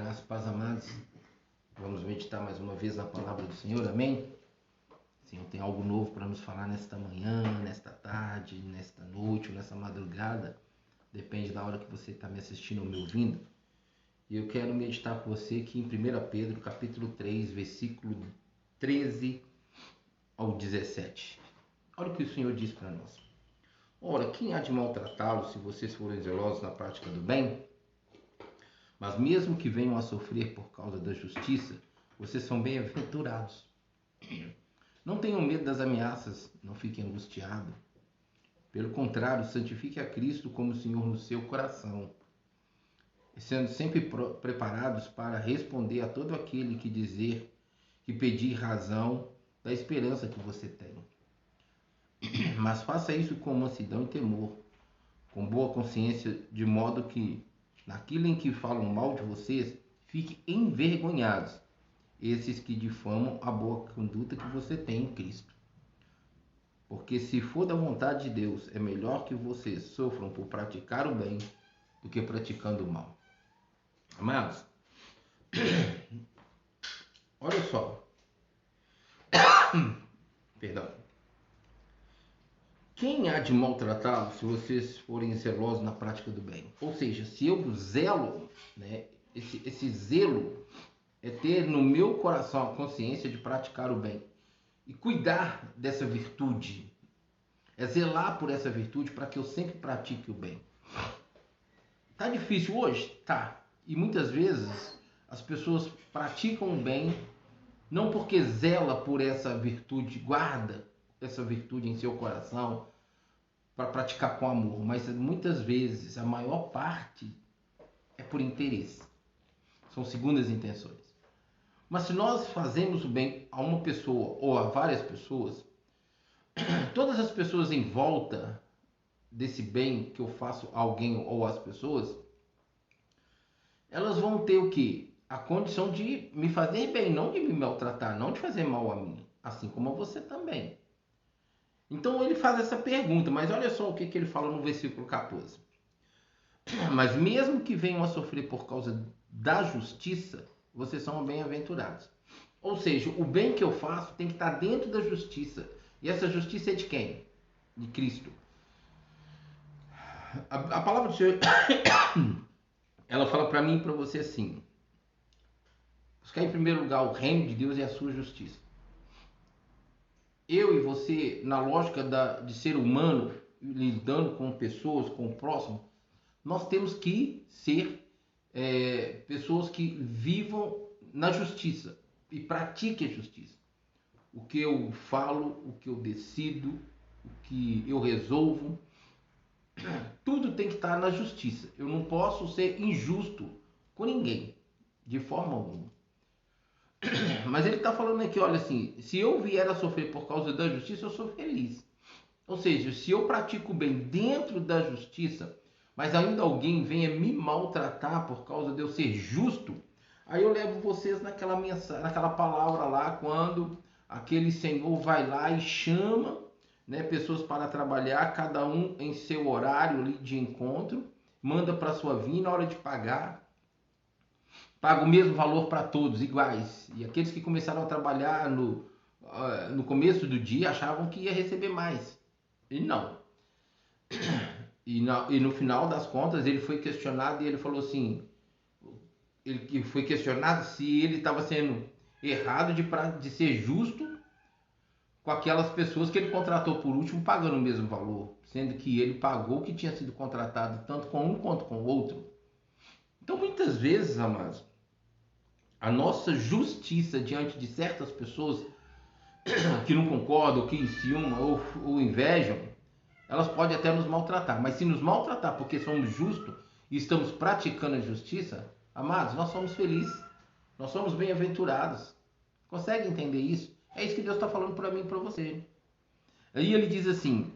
Graças, paz, amados. Vamos meditar mais uma vez na palavra do Senhor, amém? O Senhor tem algo novo para nos falar nesta manhã, nesta tarde, nesta noite ou nessa madrugada. Depende da hora que você está me assistindo ou me ouvindo. E eu quero meditar com você aqui em 1 Pedro, capítulo 3, versículo 13 ao 17. Olha o que o Senhor diz para nós. Ora, quem há de maltratá-los se vocês forem zelosos na prática do bem? Mas mesmo que venham a sofrer por causa da justiça, vocês são bem-aventurados. Não tenham medo das ameaças, não fiquem angustiados. Pelo contrário, santifique a Cristo como Senhor no seu coração, sendo sempre preparados para responder a todo aquele que pedir razão da esperança que você tem. Mas faça isso com mansidão e temor, com boa consciência, de modo que naquilo em que falam mal de vocês, fiquem envergonhados, esses que difamam a boa conduta que você tem em Cristo. Porque se for da vontade de Deus, é melhor que vocês sofram por praticar o bem do que praticando o mal. Amados, olha só. Perdão. Quem há de maltratá-los se vocês forem zelosos na prática do bem? Ou seja, se eu zelo, né, esse zelo é ter no meu coração a consciência de praticar o bem e cuidar dessa virtude, é zelar por essa virtude para que eu sempre pratique o bem. Tá difícil hoje? Tá. E muitas vezes as pessoas praticam o bem não porque zela por essa virtude, guarda essa virtude em seu coração para praticar com amor, mas muitas vezes, a maior parte é por interesse, são segundas intenções. Mas se nós fazemos o bem a uma pessoa ou a várias pessoas, todas as pessoas em volta desse bem que eu faço a alguém ou às pessoas, elas vão ter o quê? A condição de me fazer bem, não de me maltratar, não de fazer mal a mim, assim como a você também. Então ele faz essa pergunta, mas olha só o que ele fala no versículo 14. Mas mesmo que venham a sofrer por causa da justiça, vocês são bem-aventurados. Ou seja, o bem que eu faço tem que estar dentro da justiça. E essa justiça é de quem? De Cristo. A palavra do Senhor, ela fala para mim e para você assim: buscar em primeiro lugar o reino de Deus e a sua justiça. Eu e você, na lógica de ser humano, lidando com pessoas, com o próximo, nós temos que ser pessoas que vivam na justiça e pratiquem a justiça. O que eu falo, o que eu decido, o que eu resolvo, tudo tem que estar na justiça. Eu não posso ser injusto com ninguém, de forma alguma. Mas ele está falando aqui, olha assim, se eu vier a sofrer por causa da justiça, eu sou feliz. Ou seja, se eu pratico bem dentro da justiça, mas ainda alguém venha me maltratar por causa de eu ser justo, aí eu levo vocês naquela palavra lá, quando aquele Senhor vai lá e chama, né, pessoas para trabalhar, cada um em seu horário ali de encontro, manda para sua vinha, na hora de paga o mesmo valor para todos, iguais. E aqueles que começaram a trabalhar no começo do dia achavam que ia receber mais. E não. E no final das contas ele foi questionado e ele falou assim, ele foi questionado se ele estava sendo errado de ser justo com aquelas pessoas que ele contratou por último pagando o mesmo valor, sendo que ele pagou o que tinha sido contratado tanto com um quanto com o outro. Então muitas vezes, amados, a nossa justiça diante de certas pessoas que não concordam, que enciumam ou invejam, elas podem até nos maltratar. Mas se nos maltratar porque somos justos e estamos praticando a justiça, amados, nós somos felizes. Nós somos bem-aventurados. Consegue entender isso? É isso que Deus está falando para mim e para você. Aí ele diz assim: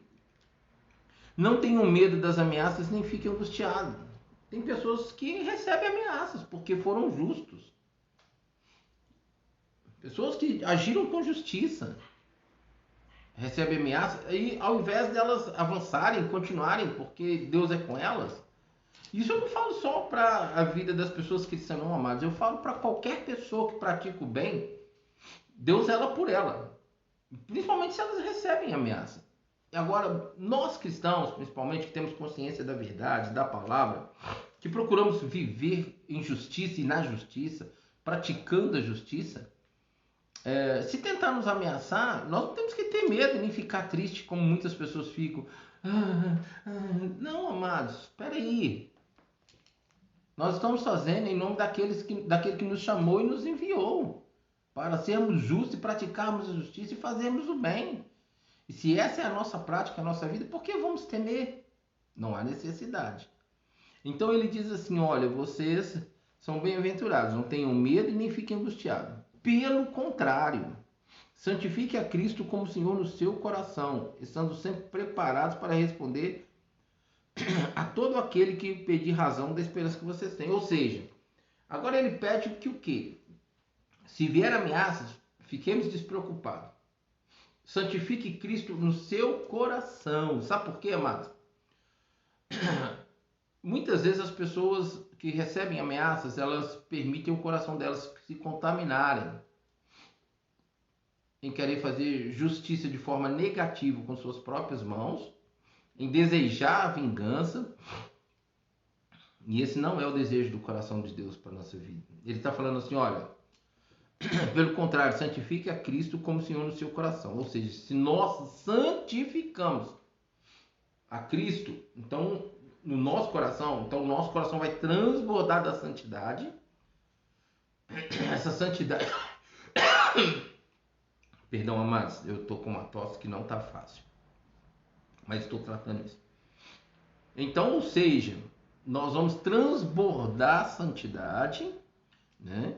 não tenham medo das ameaças nem fiquem angustiados. Tem pessoas que recebem ameaças porque foram justos. Pessoas que agiram com justiça recebem ameaça e ao invés delas avançarem, continuarem, porque Deus é com elas, Isso eu não falo só para a vida das pessoas que são amadas, eu falo para qualquer pessoa que pratica o bem, Deus zela por ela, principalmente se elas recebem ameaça. E agora, nós cristãos, principalmente, que temos consciência da verdade, da palavra, que procuramos viver em justiça e na justiça, praticando a justiça, se tentar nos ameaçar, nós não temos que ter medo nem ficar triste como muitas pessoas ficam. Não, amados, espera aí. Nós estamos fazendo em nome daquele que nos chamou e nos enviou para sermos justos e praticarmos a justiça e fazermos o bem. E se essa é a nossa prática, a nossa vida, por que vamos temer? Não há necessidade. Então ele diz assim, olha, vocês são bem-aventurados, não tenham medo e nem fiquem angustiados. Pelo contrário, santifique a Cristo como Senhor no seu coração, estando sempre preparados para responder a todo aquele que pedir razão da esperança que vocês têm. Ou seja, agora ele pede que o quê? Se vier ameaças, fiquemos despreocupados. Santifique Cristo no seu coração. Sabe por quê, amados? Muitas vezes as pessoas que recebem ameaças, elas permitem o coração delas se contaminarem em querer fazer justiça de forma negativa com suas próprias mãos, em desejar a vingança. E esse não é o desejo do coração de Deus para a nossa vida. Ele está falando assim, olha, pelo contrário, santifique a Cristo como Senhor no seu coração. Ou seja, se nós santificamos a Cristo, então no nosso coração, então o nosso coração vai transbordar da santidade. Essa santidade... Perdão, amados, eu estou com uma tosse que não está fácil, mas estou tratando isso. Então, ou seja, nós vamos transbordar a santidade, né?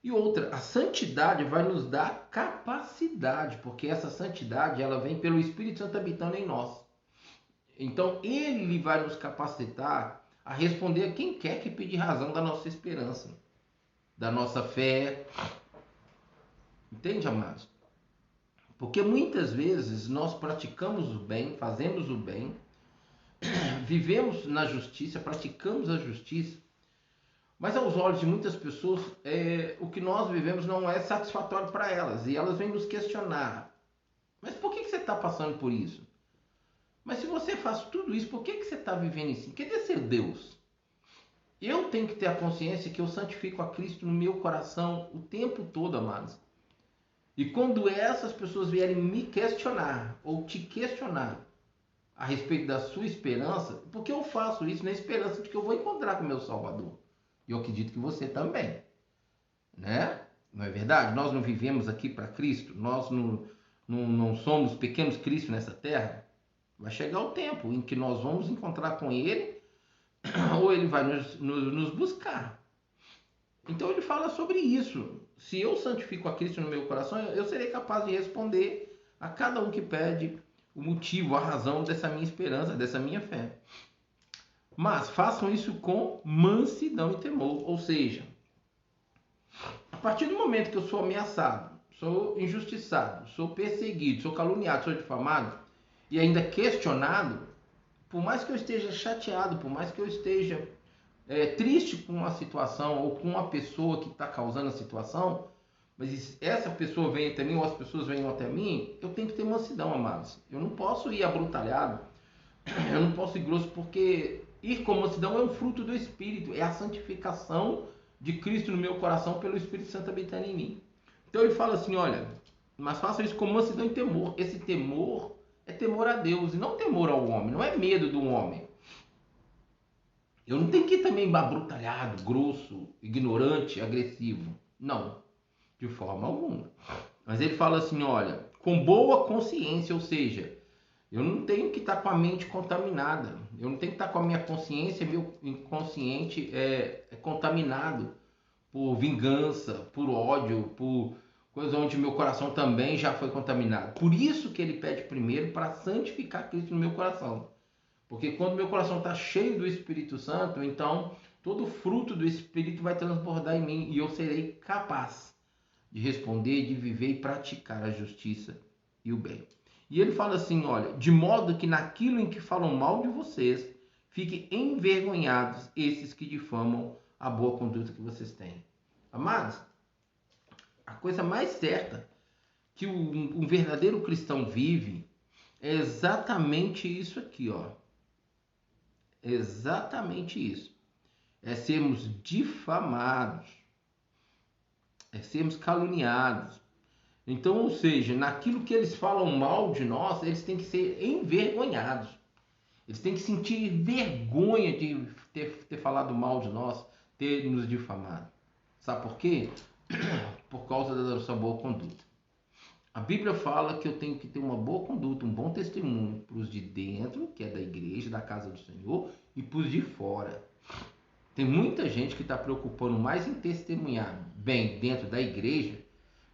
E outra, a santidade vai nos dar capacidade, porque essa santidade ela vem pelo Espírito Santo habitando em nós. Então, ele vai nos capacitar a responder a quem quer que pedir razão da nossa esperança, da nossa fé. Entende, amados? Porque muitas vezes nós praticamos o bem, fazemos o bem, vivemos na justiça, praticamos a justiça, mas aos olhos de muitas pessoas, o que nós vivemos não é satisfatório para elas. E elas vêm nos questionar. Mas por que você está passando por isso? Mas se você faz tudo isso, por que você está vivendo assim? Quer ser Deus? Eu tenho que ter a consciência que eu santifico a Cristo no meu coração o tempo todo, amados. E quando essas pessoas vierem me questionar, ou te questionar, a respeito da sua esperança, porque eu faço isso na esperança de que eu vou encontrar com o meu Salvador. E eu acredito que você também, né? Não é verdade? Nós não vivemos aqui para Cristo, nós não somos pequenos Cristo nessa terra. Vai chegar o tempo em que nós vamos encontrar com Ele, ou Ele vai nos buscar. Então ele fala sobre isso. Se eu santifico a Cristo no meu coração, eu serei capaz de responder a cada um que pede o motivo, a razão dessa minha esperança, dessa minha fé. Mas façam isso com mansidão e temor. Ou seja, a partir do momento que eu sou ameaçado, sou injustiçado, sou perseguido, sou caluniado, sou difamado e ainda questionado, por mais que eu esteja chateado, por mais que eu esteja triste com uma situação ou com uma pessoa que está causando a situação, mas essa pessoa vem até mim ou as pessoas vêm até mim, eu tenho que ter mansidão, amados. Eu não posso ir abrutalhado, eu não posso ir grosso, porque ir com mansidão é um fruto do Espírito, é a santificação de Cristo no meu coração pelo Espírito Santo habitando em mim. Então ele fala assim, olha, mas faça isso com mansidão e temor. Esse temor é temor a Deus e não temor ao homem, não é medo do homem. Eu não tenho que ir também abrutalhado, grosso, ignorante, agressivo. Não, de forma alguma. Mas ele fala assim, olha, com boa consciência, ou seja, eu não tenho que estar com a mente contaminada. Eu não tenho que estar com a minha consciência, meu inconsciente contaminado por vingança, por ódio, por coisa onde meu coração também já foi contaminado. Por isso que ele pede primeiro para santificar Cristo no meu coração. Porque quando meu coração está cheio do Espírito Santo, então todo fruto do Espírito vai transbordar em mim e eu serei capaz de responder, de viver e praticar a justiça e o bem. E ele fala assim, olha, de modo que naquilo em que falam mal de vocês, fiquem envergonhados esses que difamam a boa conduta que vocês têm. Amados, a coisa mais certa que um verdadeiro cristão vive é exatamente isso aqui, ó. Exatamente isso. É sermos difamados, é sermos caluniados. Então, ou seja, naquilo que eles falam mal de nós, eles têm que ser envergonhados. Eles têm que sentir vergonha de ter falado mal de nós, ter nos difamado. Sabe por quê? Por causa da nossa boa conduta. A Bíblia fala que eu tenho que ter uma boa conduta, um bom testemunho para os de dentro, que é da igreja, da casa do Senhor, e para os de fora. Tem muita gente que está preocupando mais em testemunhar bem dentro da igreja,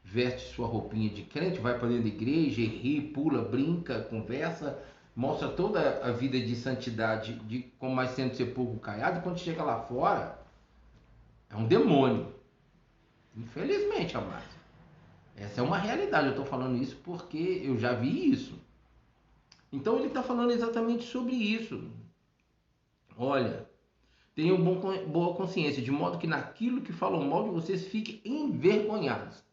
veste sua roupinha de crente, vai para dentro da igreja, ri, pula, brinca, conversa, mostra toda a vida de santidade, de como mais sendo sepulcro caiado, e quando chega lá fora, é um demônio. Infelizmente, amados. Essa é uma realidade, eu estou falando isso porque eu já vi isso. Então ele está falando exatamente sobre isso. Olha, tenham boa consciência, de modo que naquilo que falam mal de vocês fiquem envergonhados.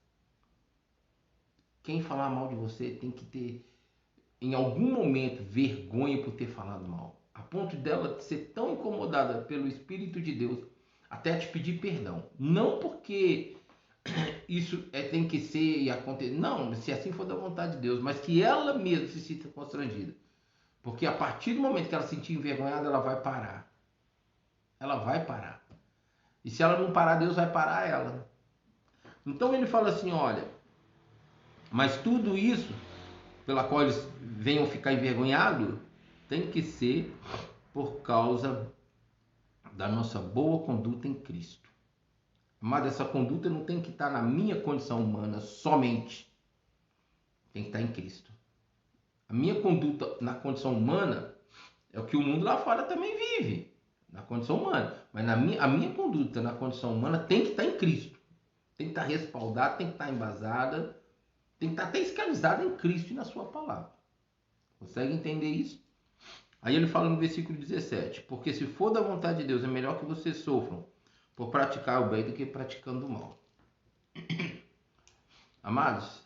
Quem falar mal de você tem que ter, em algum momento, vergonha por ter falado mal. A ponto dela ser tão incomodada pelo Espírito de Deus até te pedir perdão. Não porque isso tem que ser e acontecer. Não, se assim for da vontade de Deus, mas que ela mesma se sinta constrangida. Porque a partir do momento que ela se sentir envergonhada, ela vai parar. Ela vai parar. E se ela não parar, Deus vai parar ela. Então ele fala assim, olha, mas tudo isso, pela qual eles venham ficar envergonhados, tem que ser por causa da nossa boa conduta em Cristo. Mas essa conduta não tem que estar na minha condição humana somente. Tem que estar em Cristo. A minha conduta na condição humana é o que o mundo lá fora também vive. Na condição humana. Mas a minha conduta na condição humana tem que estar em Cristo. Tem que estar respaldada, tem que estar embasada, tem que estar até escravizada em Cristo e na sua palavra. Consegue entender isso? Aí ele fala no versículo 17. Porque se for da vontade de Deus, é melhor que vocês sofram por praticar o bem do que praticando o mal. Amados,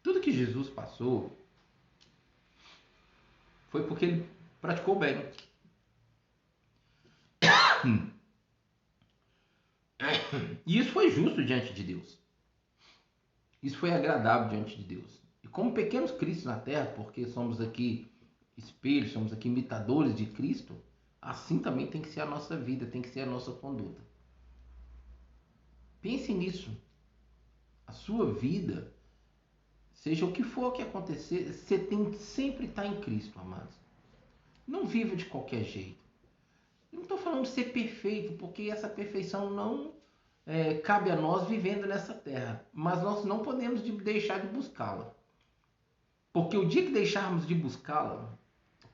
tudo que Jesus passou foi porque ele praticou o bem. E isso foi justo diante de Deus. Isso foi agradável diante de Deus. E como pequenos cristos na terra, porque somos aqui espelhos, somos aqui imitadores de Cristo, assim também tem que ser a nossa vida, tem que ser a nossa conduta. Pense nisso. A sua vida, seja o que for que acontecer, você tem que sempre estar em Cristo, amados. Não viva de qualquer jeito. Eu não estou falando de ser perfeito, porque essa perfeição não cabe a nós vivendo nessa terra. Mas nós não podemos deixar de buscá-la. Porque o dia que deixarmos de buscá-la,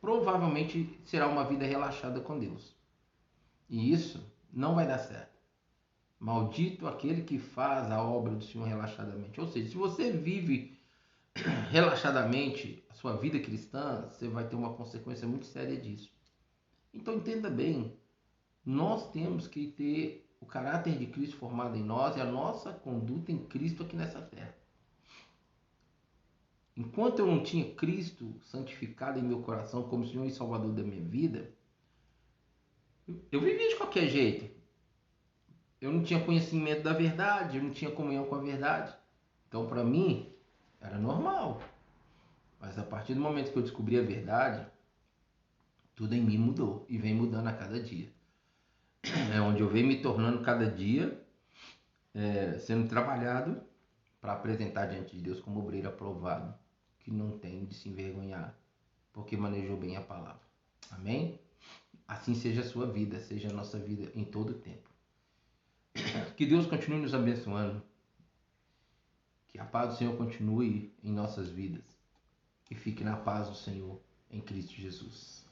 provavelmente será uma vida relaxada com Deus. E isso não vai dar certo. Maldito aquele que faz a obra do Senhor relaxadamente. Ou seja, se você vive relaxadamente a sua vida cristã, você vai ter uma consequência muito séria disso. Então entenda bem, nós temos que ter o caráter de Cristo formado em nós e a nossa conduta em Cristo aqui nessa terra. Enquanto eu não tinha Cristo santificado em meu coração como Senhor e Salvador da minha vida, eu vivia de qualquer jeito. Eu não tinha conhecimento da verdade, eu não tinha comunhão com a verdade. Então, para mim, era normal. Mas a partir do momento que eu descobri a verdade, tudo em mim mudou e vem mudando a cada dia. É onde eu venho me tornando cada dia sendo trabalhado para apresentar diante de Deus como obreiro aprovado, que não tem de se envergonhar, porque manejou bem a palavra. Amém? Assim seja a sua vida, seja a nossa vida em todo o tempo. Que Deus continue nos abençoando. Que a paz do Senhor continue em nossas vidas. E fique na paz do Senhor em Cristo Jesus.